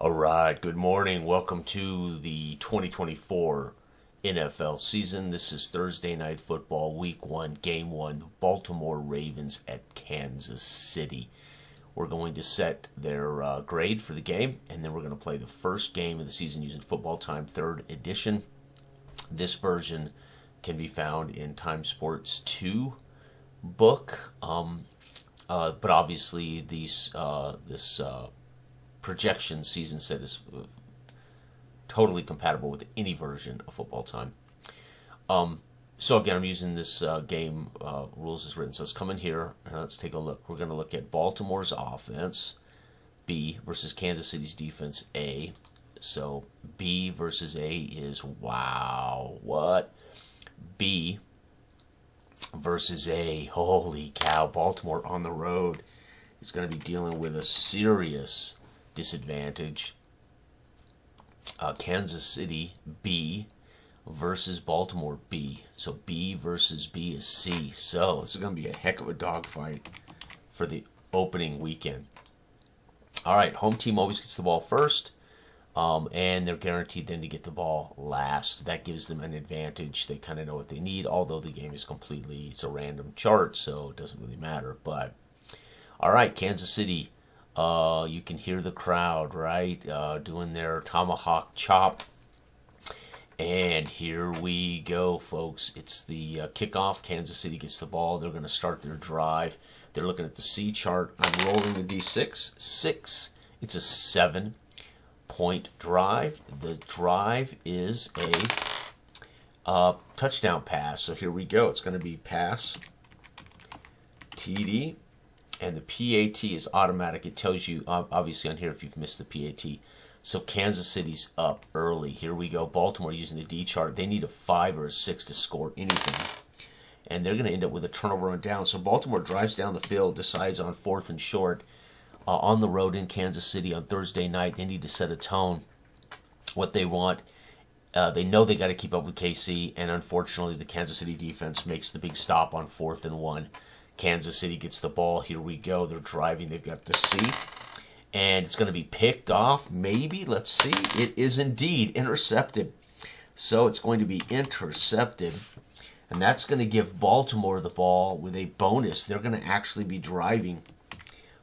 All right, good morning. Welcome to the 2024 NFL season. This is Thursday Night Football, Week 1, Game 1, the Baltimore Ravens at Kansas City. We're going to set their grade for the game, and then we're going to play the first game of the season using Football Time 3rd edition. This version can be found in Time Sports 2 book, but obviously this projection season set is totally compatible with any version of Football Time. So again, I'm using this game rules as written. So let's come in here and let's take a look. We're going to look at Baltimore's offense, B, versus Kansas City's defense, A. So B versus A is, wow, what? B versus A, holy cow. Baltimore on the road is going to be dealing with a serious disadvantage. Kansas City, B, versus Baltimore, B. So B versus B is C. So this is going to be a heck of a dogfight for the opening weekend. All right, home team always gets the ball first, and they're guaranteed then to get the ball last. That gives them an advantage. They kind of know what they need, although the game is it's a random chart, so it doesn't really matter. But, all right, Kansas City, you can hear the crowd, right, doing their tomahawk chop. And here we go, folks. It's the kickoff. Kansas City gets the ball. They're going to start their drive. They're looking at the C chart. I'm rolling the D6. 6. It's a 7-point drive. The drive is a touchdown pass. So here we go. It's going to be pass, TD, and the PAT is automatic. It tells you, obviously, on here if you've missed the PAT. So Kansas City's up early. Here we go. Baltimore using the D chart. They need a 5 or a 6 to score anything. And they're going to end up with a turnover on down. So Baltimore drives down the field, decides on 4th and short. On the road in Kansas City on Thursday night, they need to set a tone. What they want, they know they got to keep up with KC. And unfortunately, the Kansas City defense makes the big stop on 4th and 1. Kansas City gets the ball. Here we go. They're driving. They've got the C. And it's going to be picked off, maybe. Let's see. It is indeed intercepted. So it's going to be intercepted. And that's going to give Baltimore the ball with a bonus. They're going to actually be driving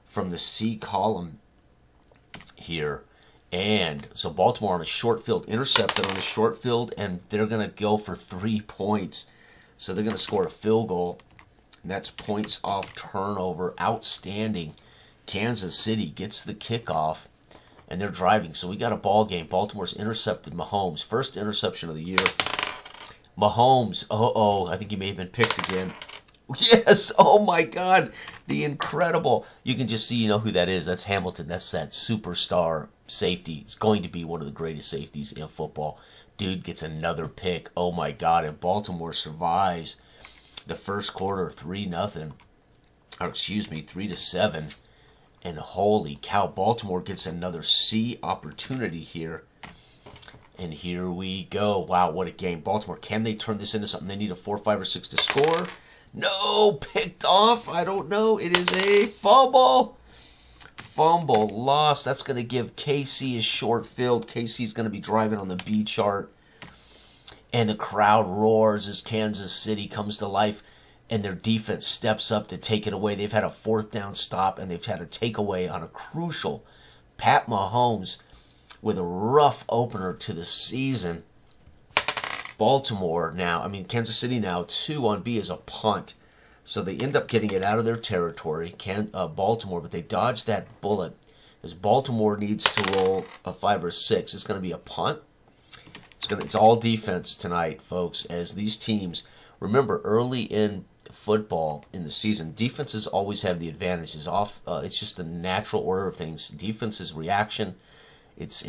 from the C column here. And so Baltimore on a short field, intercepted on a short field, and they're going to go for 3 points. So they're going to score a field goal. And that's points off turnover. Outstanding. Kansas City gets the kickoff, and they're driving. So we got a ball game. Baltimore's intercepted Mahomes. First interception of the year. Mahomes, I think he may have been picked again. Yes, oh my God, the incredible. You can just see, you know who that is. That's Hamilton. That's that superstar safety. It's going to be one of the greatest safeties in football. Dude gets another pick. Oh my God, and Baltimore survives the first quarter 3-0. Or excuse me, 3-7. And holy cow, Baltimore gets another C opportunity here. And here we go. Wow, what a game. Baltimore, can they turn this into something? They need a 4, 5, or 6 to score. No, picked off. I don't know. It is a fumble. Fumble lost. That's going to give KC a short field. KC's going to be driving on the B chart. And the crowd roars as Kansas City comes to life. And their defense steps up to take it away. They've had a 4th down stop, and they've had a takeaway on a crucial Pat Mahomes with a rough opener to the season. Baltimore now, Kansas City now, 2 on B is a punt. So they end up getting it out of their territory, Baltimore, but they dodge that bullet as Baltimore needs to roll a 5 or 6. It's going to be a punt. It's all defense tonight, folks, as these teams, remember, early in football in the season, defenses always have the advantages. It's just the natural order of things. Defense's reaction, it's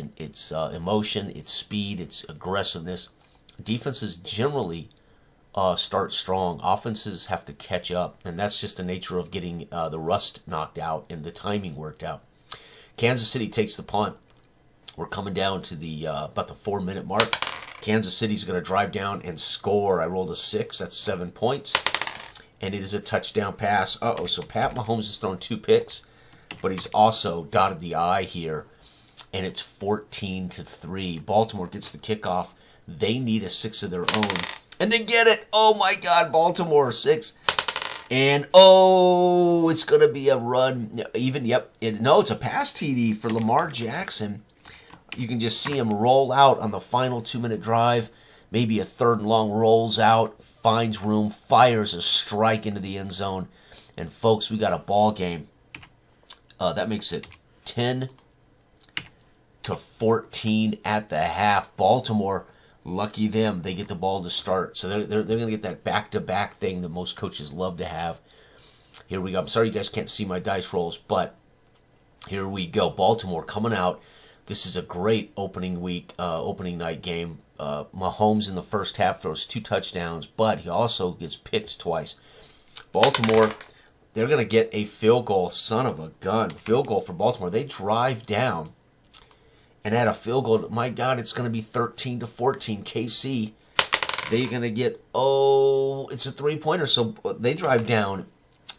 emotion, it's speed, it's aggressiveness. Defenses generally start strong. Offenses have to catch up, and that's just the nature of getting the rust knocked out and the timing worked out. Kansas City takes the punt. We're coming down to the about the 4-minute mark. Kansas City's going to drive down and score. I rolled a 6. That's 7 points. And it is a touchdown pass. So Pat Mahomes has thrown 2 picks, but he's also dotted the I here and it's 14-3. Baltimore gets the kickoff. They need a 6 of their own, and they get it. Oh my God, Baltimore 6. And, oh, it's going to be a run. Even, yep. No, it's a pass TD for Lamar Jackson. You can just see him roll out on the final 2-minute drive. Maybe a third and long, rolls out, finds room, fires a strike into the end zone. And, folks, we got a ball game. That makes it 10-14 at the half. Baltimore, lucky them, they get the ball to start. So they're going to get that back-to-back thing that most coaches love to have. Here we go. I'm sorry you guys can't see my dice rolls, but here we go. Baltimore coming out. This is a great opening night game. Mahomes in the first half throws 2 touchdowns, but he also gets picked twice. Baltimore, they're going to get a field goal. Son of a gun. Field goal for Baltimore. They drive down and add a field goal. My God, it's going to be 13-14. KC, they're going to get, it's a 3-pointer. So they drive down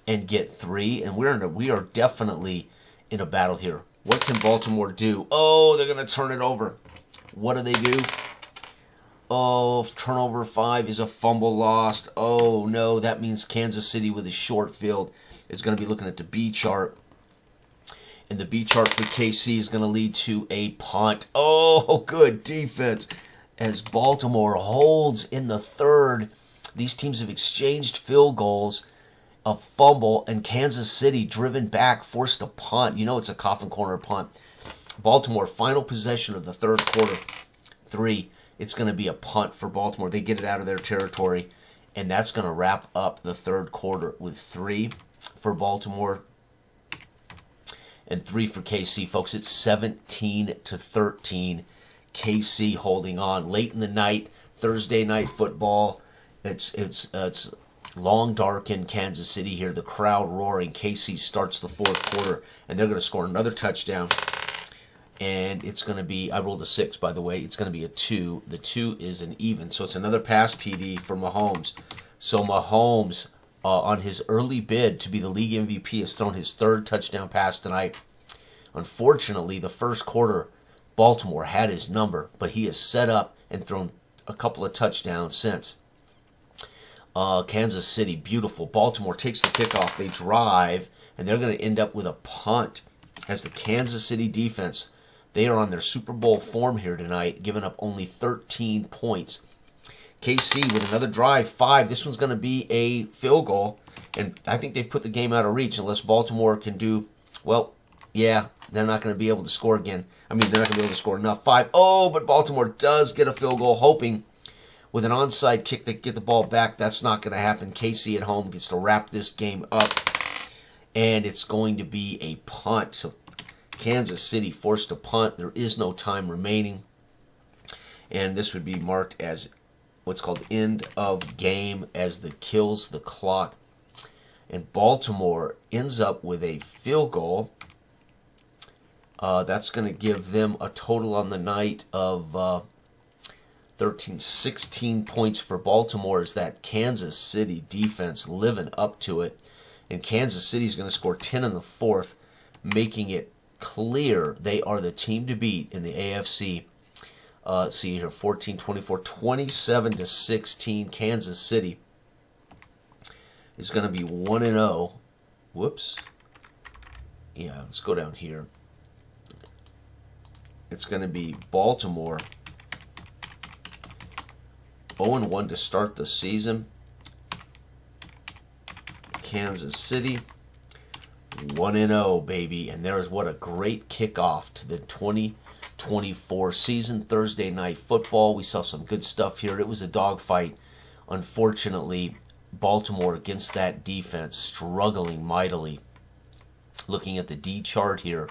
and get 3, and we are definitely in a battle here. What can Baltimore do? Oh, they're going to turn it over. What do they do? Oh, turnover 5 is a fumble lost. Oh, no, that means Kansas City with a short field is going to be looking at the B chart. And the B chart for KC is going to lead to a punt. Oh, good defense. As Baltimore holds in the third, these teams have exchanged field goals, a fumble, and Kansas City, driven back, forced a punt. You know it's a coffin corner punt. Baltimore, final possession of the third quarter, 3. It's going to be a punt for Baltimore. They get it out of their territory, and that's going to wrap up the third quarter with 3 for Baltimore and 3 for KC. Folks, it's 17-13. KC holding on. Late in the night, Thursday night football. It's long dark in Kansas City here. The crowd roaring. KC starts the fourth quarter, and they're going to score another touchdown. And it's going to be, I rolled a 6, by the way. It's going to be a 2. The 2 is an even. So it's another pass TD for Mahomes. So Mahomes, on his early bid to be the league MVP, has thrown his 3rd touchdown pass tonight. Unfortunately, the first quarter, Baltimore had his number, but he has set up and thrown a couple of touchdowns since. Kansas City, beautiful. Baltimore takes the kickoff. They drive, and they're going to end up with a punt as the Kansas City defense, they are on their Super Bowl form here tonight, giving up only 13 points. KC with another drive, 5. This one's going to be a field goal, and I think they've put the game out of reach unless Baltimore can do, well, yeah, they're not going to be able to score again. I mean, they're not going to be able to score enough. 5. Oh, but Baltimore does get a field goal, hoping with an onside kick they get the ball back. That's not going to happen. KC at home gets to wrap this game up, and it's going to be a punt. So Kansas City forced a punt. There is no time remaining, and this would be marked as what's called end of game as the kills the clock. And Baltimore ends up with a field goal. That's going to give them a total on the night of 16 points for Baltimore, as that Kansas City defense living up to it. And Kansas City is going to score 10 in the 4th, making it clear they are the team to beat in the AFC. Let's see here, 14-24, 27-16. Kansas City is going to be 1-0. Whoops. Yeah, let's go down here. It's going to be Baltimore 0-1 to start the season. Kansas City 1-0, baby. And there's what a great kickoff to the 2024 season. Thursday night football. We saw some good stuff here. It was a dogfight. Unfortunately, Baltimore against that defense struggling mightily. Looking at the D chart here,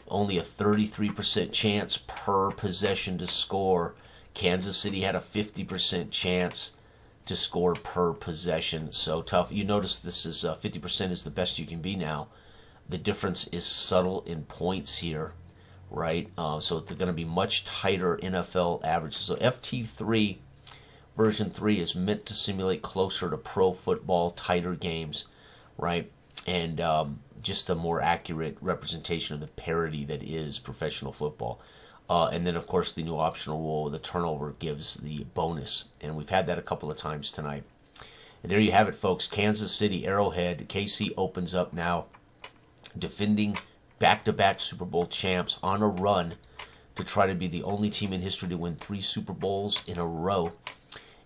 only a 33% chance per possession to score. Kansas City had a 50% chance to score per possession. So tough. You notice this is 50% is the best you can be now. The difference is subtle in points here, right? So they're going to be much tighter NFL averages. So FT3 version 3 is meant to simulate closer to pro football, tighter games, right? And just a more accurate representation of the parity that is professional football. And then, of course, the new optional rule, the turnover gives the bonus. And we've had that a couple of times tonight. And there you have it, folks. Kansas City, Arrowhead. KC opens up now, defending back-to-back Super Bowl champs on a run to try to be the only team in history to win 3 Super Bowls in a row.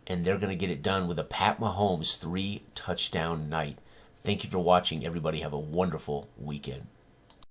And they're going to get it done with a Pat Mahomes 3-touchdown night. Thank you for watching, everybody. Have a wonderful weekend.